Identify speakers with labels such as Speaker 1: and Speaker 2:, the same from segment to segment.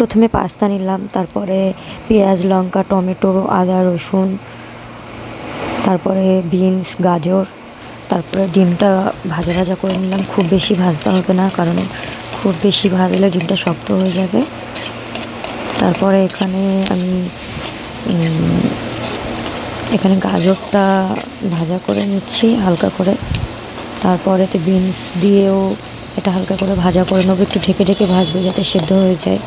Speaker 1: প্রথমে পাস্তা নিলাম, তারপরে পেঁয়াজ, লঙ্কা, টমেটো, আদা, রসুন, তারপরে বিনস, গাজর, তারপরে ডিমটা ভাজা ভাজা করে নিলাম। খুব বেশি ভাজতে হবে না, কারণ খুব বেশি ভাজলে ডিমটা শক্ত হয়ে যাবে। তারপরে আমি এখানে গাজরটা ভাজা করে নিচ্ছি হালকা করে। তারপরে বিনস দিয়েও এটা হালকা করে ভাজা করে নেবো, একটু ঢেকে ঢেকে ভাজবো যাতে সেদ্ধ হয়ে যায়।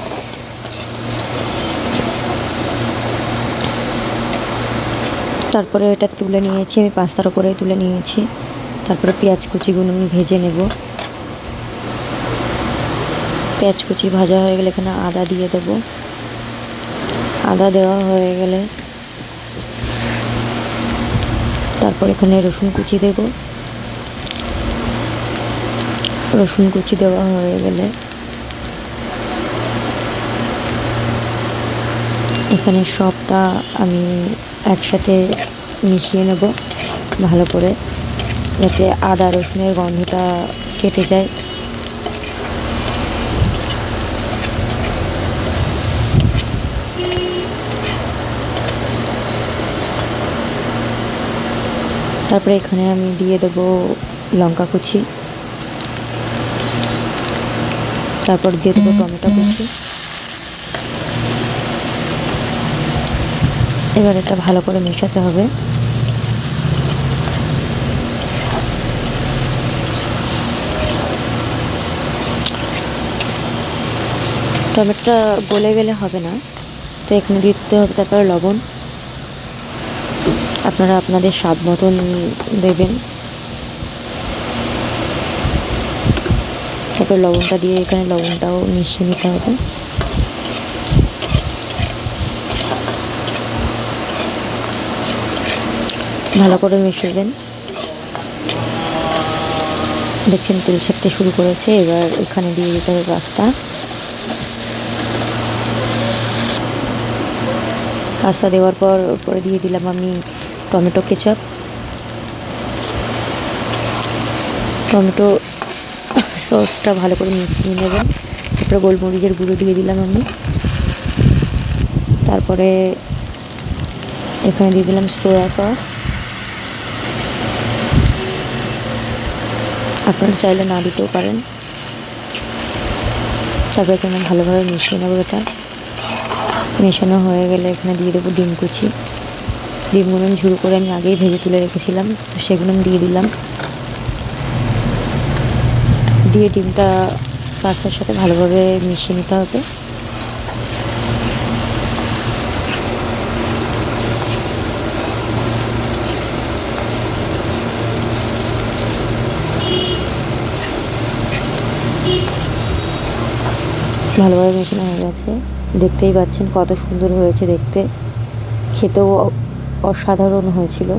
Speaker 1: তারপরে এটা তুলে নিয়েছি, আমি পাস্তার ওপরেই তুলে নিয়েছি। তারপরে পেঁয়াজ কুচিগুলো আমি ভেজে নেব। পেঁয়াজ কুচি ভাজা হয়ে গেলে এখানে আদা দিয়ে দেবো। আদা দেওয়া হয়ে গেলে তারপর এখানে রসুন কুচি দেব। রসুন কুচি দেওয়া হয়ে গেলে এখানে সবটা আমি একসাথে মিশিয়ে নেব ভালো করে, যাতে আদা রসুনের গন্ধটা কেটে যায়। তারপরে এখানে আমি দিয়ে দেবো লঙ্কা কুচি, তারপর দিয়ে দেবো টমেটো কুচি। এবার এটা ভালো করে মেশাতে হবে। টমেটোটা গলে গেলে হবে না, তো এখানে দিতে হবে তারপরে লবণ। আপনারা আপনাদের স্বাদ মতন দেবেন। তারপর লবণটা দিয়ে এখানে লবণটাও মিশিয়ে নিতে হবে। ভালো করে মিশাবেন। দেখছেন তেল ছাড়তে শুরু করেছে। এবার এখানে দিয়ে দিতে হবে পাস্তা দেওয়ার পর উপরে দিয়ে দিলাম আমি টমেটো কেচাপ। টমেটো সসটা ভালো করে মিশিয়ে নেবেন। তারপরে গোলমরিচের গুঁড়ো দিয়ে দিলাম আমি। তারপরে এখানে দিয়ে দিলাম সয়া সস। আপনারা চাইলে না দিতেও পারেন। তারপরে এখানে ভালোভাবে মিশিয়ে নেবো। এটা মেশানো হয়ে গেলে এখানে দিয়ে দেবো ডিম কুচি। ডিমগুলো আমি ঝুড়ো করে আমি আগেই ভেজে তুলে রেখেছিলাম, তো সেগুলো আমি দিয়ে দিলাম। দিয়ে ডিমটা পাস্তার সাথে ভালোভাবে মিশিয়ে নিতে হবে। ভালোভাবে মেশানো হয়ে গেছে। দেখতেই পাচ্ছেন কত সুন্দর হয়েছে দেখতে, খেতেও অসাধারণ হয়েছিল।